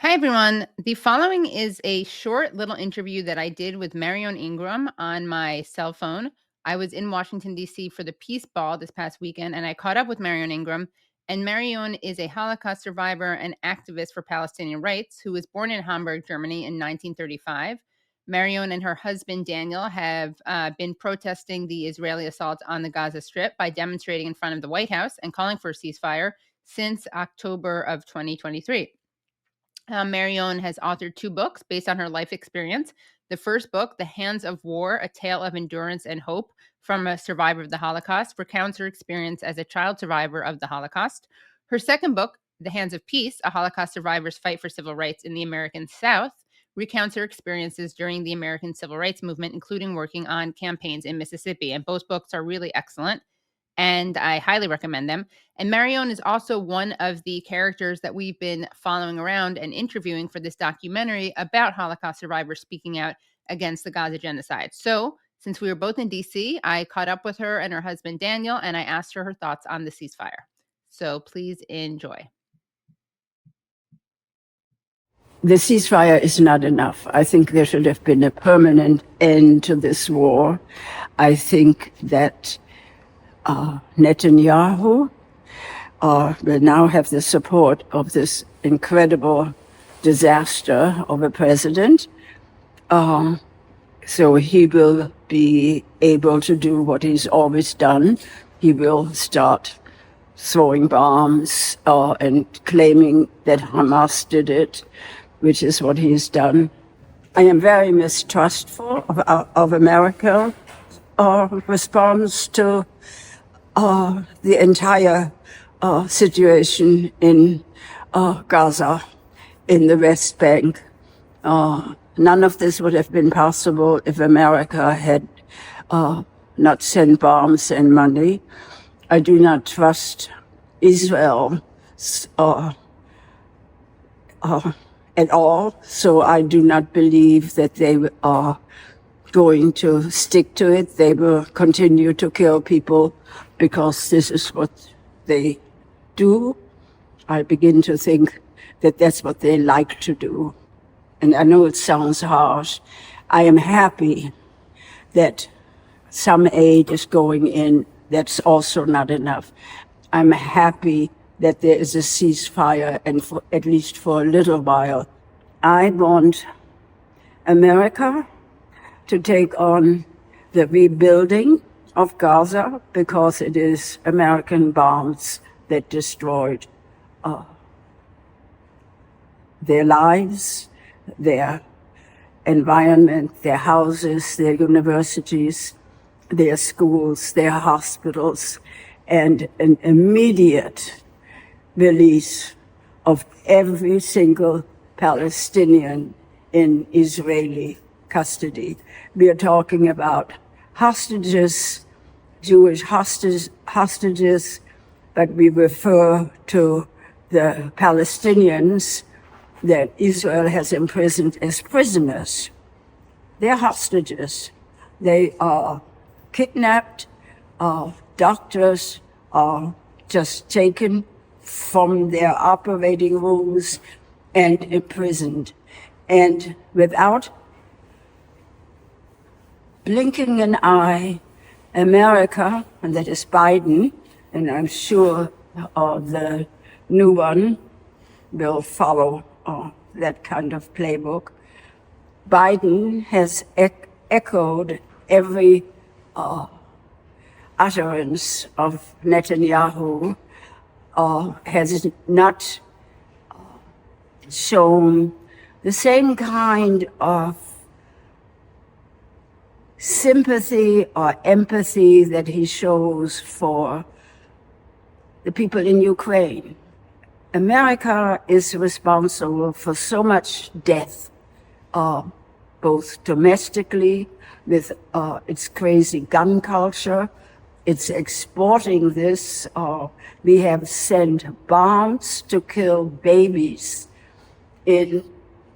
Hi, everyone. The following is a short little interview that I did with Marione Ingram on my cell phone. I was in Washington, D.C. for the Peace Ball this past weekend, and I caught up with Marione Ingram. And Marione is a Holocaust survivor and activist for Palestinian rights who was born in Hamburg, Germany in 1935. Marione and her husband, Daniel, have been protesting the Israeli assault on the Gaza Strip by demonstrating in front of the White House and calling for a ceasefire since October of 2023. Marione has authored two books based on her life experience. The first book, The Hands of War, A Tale of Endurance and Hope from a Survivor of the Holocaust, recounts her experience as a child survivor of the Holocaust. Her second book, The Hands of Peace, A Holocaust Survivor's Fight for Civil Rights in the American South, recounts her experiences during the American Civil Rights Movement, including working on campaigns in Mississippi. And both books are really excellent, and I highly recommend them. And Marione is also one of the characters that we've been following around and interviewing for this documentary about Holocaust survivors speaking out against the Gaza genocide. So, since we were both in DC, I caught up with her and her husband Daniel, and I asked her thoughts on the ceasefire. So please enjoy. The ceasefire is not enough. I think there should have been a permanent end to this war. I think that Netanyahu will now have the support of this incredible disaster of a president. So he will be able to do what he's always done. He will start throwing bombs and claiming that Hamas did it, which is what he's done. I am very mistrustful of America's response to the entire situation in Gaza, in the West Bank. None of this would have been possible if America had not sent bombs and money. I do not trust Israel at all, so I do not believe that they are going to stick to it. They will continue to kill people because this is what they do. I begin to think that that's what they like to do. And I know it sounds harsh. I am happy that some aid is going in. That's also not enough. I'm happy that there is a ceasefire, and at least for a little while. I want America to take on the rebuilding of Gaza because it is American bombs that destroyed their lives, their environment, their houses, their universities, their schools, their hospitals, and an immediate release of every single Palestinian in Israeli custody. We are talking about hostages, Jewish hostages, but we refer to the Palestinians that Israel has imprisoned as prisoners. They're hostages. They are kidnapped. Doctors are just taken from their operating rooms and imprisoned. And without blinking an eye, America, and that is Biden, and I'm sure the new one will follow that kind of playbook. Biden has echoed every utterance of Netanyahu, has not shown the same kind of sympathy or empathy that he shows for the people in Ukraine. America is responsible for so much death, both domestically with its crazy gun culture. It's exporting this. We have sent bombs to kill babies in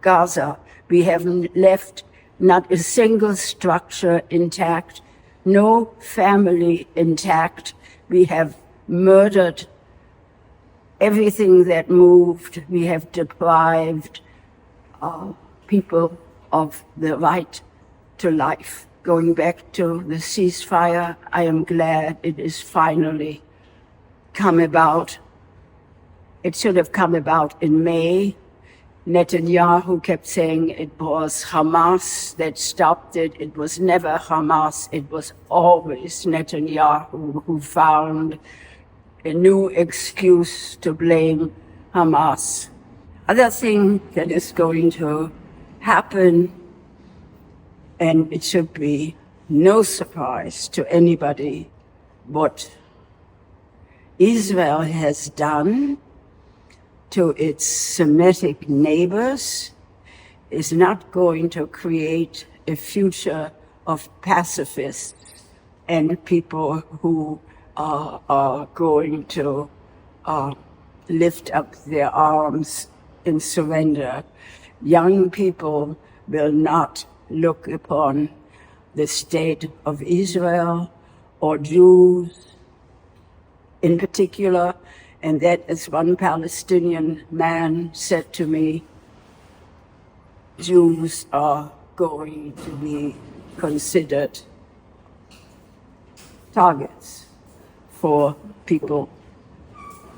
Gaza. We haven't left not a single structure intact, no family intact. We have murdered everything that moved. We have deprived people of the right to life. Going back to the ceasefire, I am glad it is finally come about. It should have come about in May. Netanyahu kept saying it was Hamas that stopped it. It was never Hamas. It was always Netanyahu who found a new excuse to blame Hamas. Other thing that is going to happen, and it should be no surprise to anybody, what Israel has done to its Semitic neighbors is not going to create a future of pacifists and people who are going to lift up their arms in surrender. Young people will not look upon the state of Israel or Jews in particular, and that, as one Palestinian man said to me, Jews are going to be considered targets for people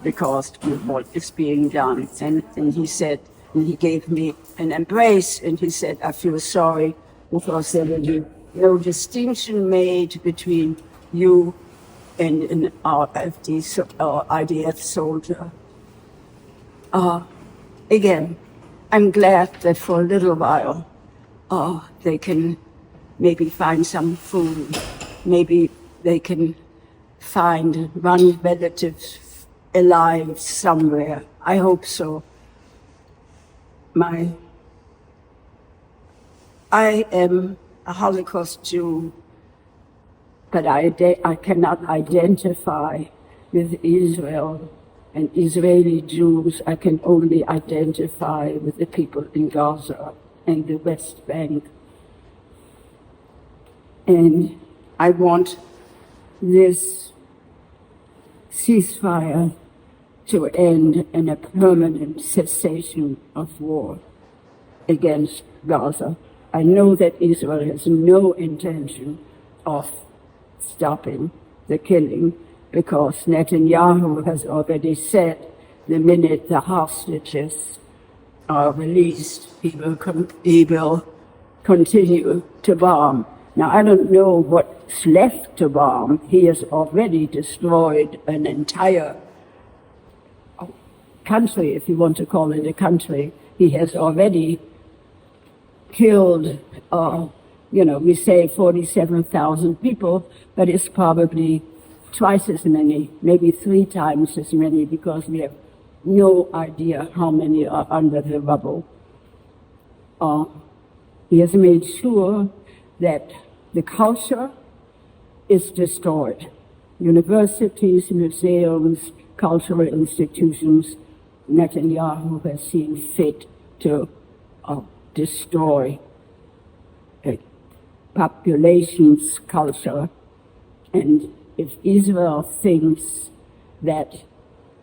because of what is being done. And he said, and he gave me an embrace, and he said, I feel sorry because there will be no distinction made between you and an IDF soldier. Again, I'm glad that for a little while they can maybe find some food, maybe they can find one relative alive somewhere. I hope so. I am a Holocaust Jew, but I cannot identify with Israel and Israeli Jews. I can only identify with the people in Gaza and the West Bank. And I want this ceasefire to end in a permanent cessation of war against Gaza. I know that Israel has no intention of stopping the killing because Netanyahu has already said the minute the hostages are released, he will continue to bomb. Now, I don't know what's left to bomb. He has already destroyed an entire country, if you want to call it a country. He has already killed, we say 47,000 people, but it's probably twice as many, maybe 3 times as many, because we have no idea how many are under the rubble. He has made sure that the culture is destroyed. Universities, museums, cultural institutions, Netanyahu has seen fit to destroy a population's culture. And if Israel thinks that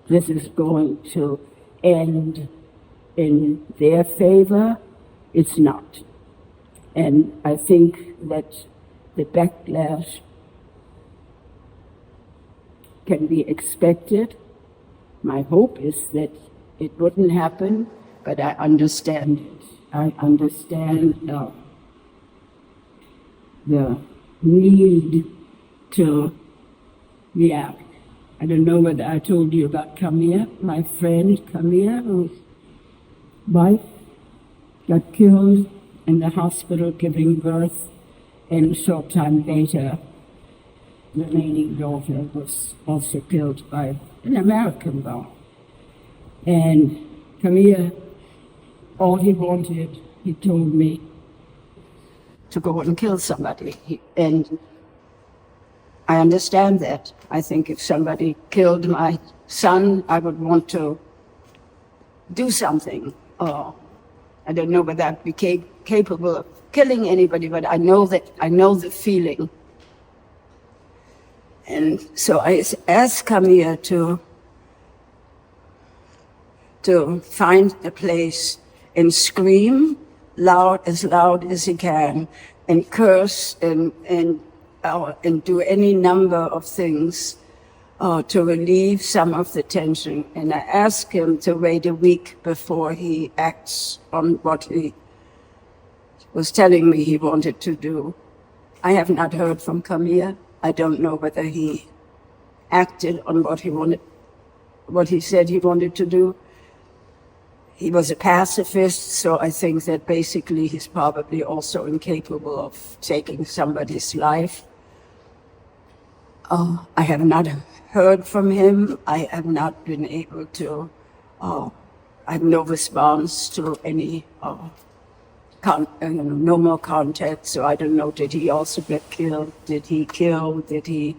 this is going to end in their favor, it's not. And I think that the backlash can be expected. My hope is that it wouldn't happen, but I understand it. I understand the need to react. I don't know whether I told you about Camille, my friend Camille, whose wife got killed in the hospital giving birth, and a short time later, the remaining daughter was also killed by an American bomb. And Camille, all he wanted, he told me, to go and kill somebody. And I understand that. I think if somebody killed my son, I would want to do something. I don't know whether I'd be capable of killing anybody, but I know the feeling. And so I asked Camille to find a place and scream as loud as he can, and curse and do any number of things to relieve some of the tension. And I ask him to wait a week before he acts on what he was telling me he wanted to do. I have not heard from Camille. I don't know whether he acted on what he said he wanted to do. He was a pacifist, so I think that basically he's probably also incapable of taking somebody's life. I have not heard from him. I have not been able to, I have no response to any, no more contact, so I don't know, did he also get killed? Did he kill? Did he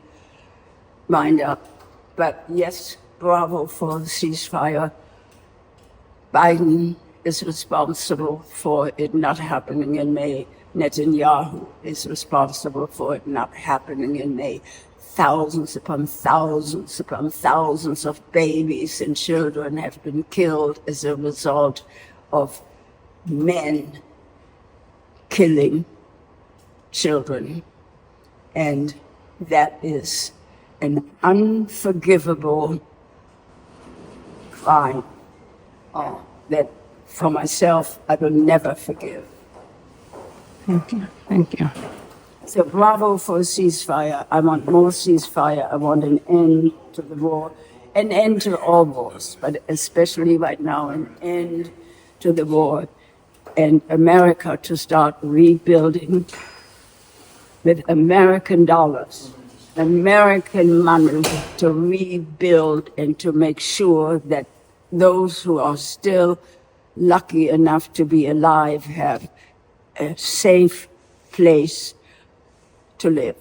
wind up? But yes, bravo for the ceasefire. Biden is responsible for it not happening in May. Netanyahu is responsible for it not happening in May. Thousands upon thousands upon thousands of babies and children have been killed as a result of men killing children. And that is an unforgivable crime that for myself I will never forgive. Thank you. Thank you. So bravo for a ceasefire. I want more ceasefire. I want an end to the war, an end to all wars, but especially right now, an end to the war, and America to start rebuilding with American dollars, American money, to rebuild and to make sure that those who are still lucky enough to be alive have a safe place to live.